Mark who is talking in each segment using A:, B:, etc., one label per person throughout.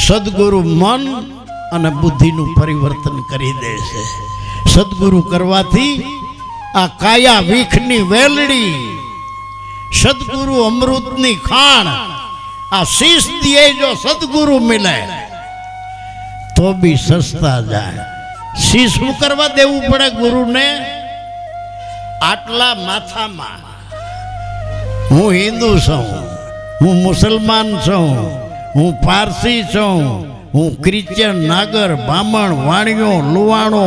A: સદગુરુ મન અને બુદ્ધિનું પરિવર્તન કરી દે છે. સદગુરુ કરવાથી આ કાયા વીખની વેલડી, સદગુરુ અમૃતની ખાણ, આ શીશ દિયે જો સદગુરુ મિલે તો બી સસ્તા જાય. શીશ શું કરવા દેવું પડે ગુરુને? આટલા માથામાં હું હિન્દુ છું, હું મુસલમાન છું, હું પારસી છું, હું ક્રિશ્ચન, નાગર, બ્રાહ્મણ, વાણિયો, લુવાણો,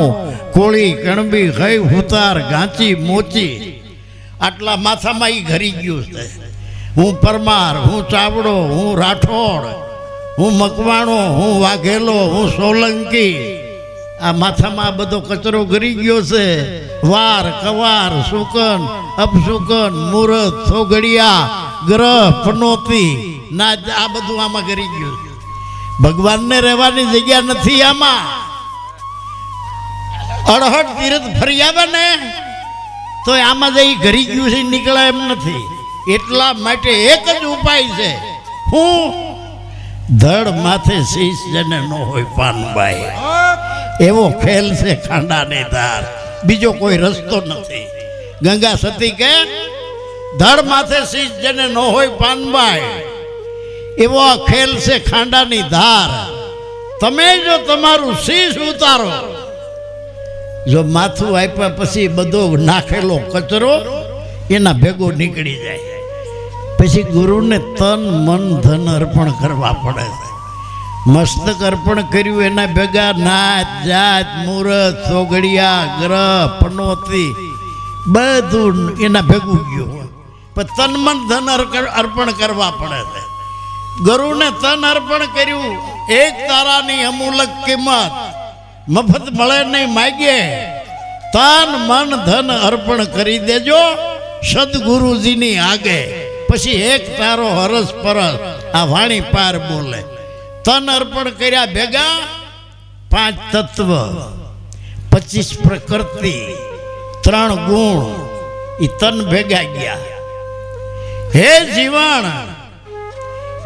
A: કોળી, કણબી, ખઈ, હુતાર, ગાંચી, મોચી, આટલા માથામાં ઈ ઘરી ગયું છે. હું પરમાર, હું ચાવડો, હું રાઠોડ, હું મકવાણો, હું વાઘેલો, હું સોલંકી, આ માથામાં બધો કચરો ઘરી ગયો છે. વાર, કવાર, સુકન, અપસુકન, મુહૂર્ત, સોગડિયા, ગ્રહ, પનોતી ના, આ બધું આમાં ઘરી ગયું છે. ભગવાનને રહેવાની જગ્યા નથી આમાં. અડહડ તીર્થ ફરી આવે ને તો આમાં જઈ ઘરી ગયું છે, નીકળે એમ નથી. એટલા માટે એક જ ઉપાય છે. હું ધડ માથે શીશ જેને ન હોય પાનબાઈ, એવો ખેલ છે ખાંડાની ધાર. બીજો કોઈ રસ્તો નથી. ગંગા સતી કે ધડ માથે શીશ જેને ન હોય પાનબાઈ, એવો આ ખેલ છે ખાંડાની ધાર. તમે જો તમારું શીશ ઉતારો, જો માથું આપ્યા પછી બધો નાખેલો કચરો એના ભેગો નીકળી જાય. પછી ગુરુને તન મન ધન અર્પણ કરવા પડે છે. મસ્તક અર્પણ કર્યું એના ભેગા નાચ જાત મુહૂર્ત સોગડિયા ગ્રહ પનોતી બધું એના ભેગું ગયું. પણ તન મન ધન અર્પણ કરવા પડે છે. ગુરુને તન અર્પણ કર્યું, એક તારાની અમૂલક કિંમત મફત મળે નહીં, માગીએ. તન મન ધન અર્પણ કરી દેજો સદગુરુજીની આગે. પછી એક તારો હરસ પરસ આ વાણી પાર બોલે. તન અર્પણ કર્યા ભેગા 5 તત્વ, 25 પ્રકૃતિ, 3 ગુણ, એ તન ભેગા ગયા. હે જીવન,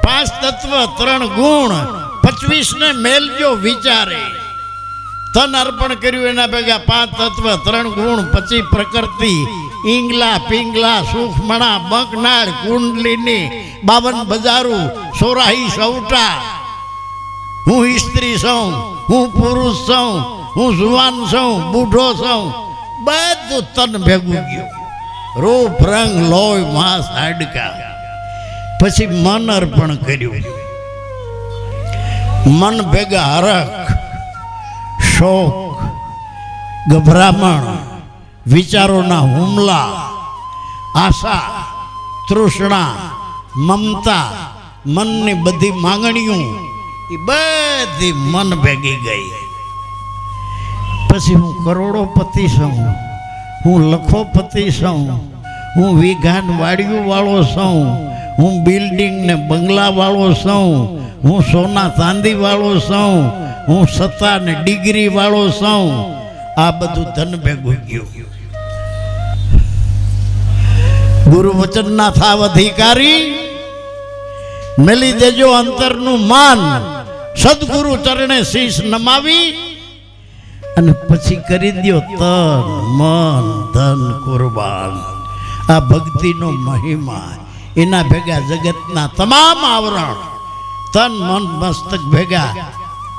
A: 5 તત્વ 3 ગુણ 25 ને મેલજો વિચારે. તન અર્પણ કર્યું એના ભેગા 5 તત્વ 3 ગુણ 25 પ્રકૃતિ, ઈંગલા પિંગલા સુખમણા બંકનાળ કુંડલીની 52 બજારું 84 સૌટા. હું સ્ત્રી છું, હું પુરુષ છું, હું જુવાન છું, બુઢો છું, બધું તન ભેગું ગયું. રૂપ રંગ લોહી માંસ હાડકા. પછી મન અર્પણ કર્યું. મન ભેગા હરખ, શોક, ગભરામણ, વિચારોના હુમલા, આશા, તૃષ્ણા, મમતા, મનની બધી માંગણીઓ એ બધી મન ભેગી ગઈ. પછી હું કરોડોપતિ છું, હું લખોપતિ છું, હું વિઘાન વાડીઓ વાળો છું, હું બિલ્ડિંગ ને બંગલા વાળો છું, હું સોના ચાંદી વાળો છું, હું સત્તા ને ડિગ્રી વાળો છું. આ બધું ધન ભેગું ગયું. ગુરુ વચન ના થાવ અધિકારી, મેલી દેજો અંતરનું માન. સદગુરુ ચરણે શીશ નમાવી અને પછી કરી દો તન મન ધન કુરબાન. આ ભક્તિનો મહિમા. એના ભેગા જગતના તમામ આવરણ, તન મન મસ્તક ભેગા.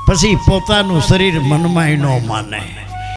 A: પછી પોતાનું શરીર મનમાં ન માને.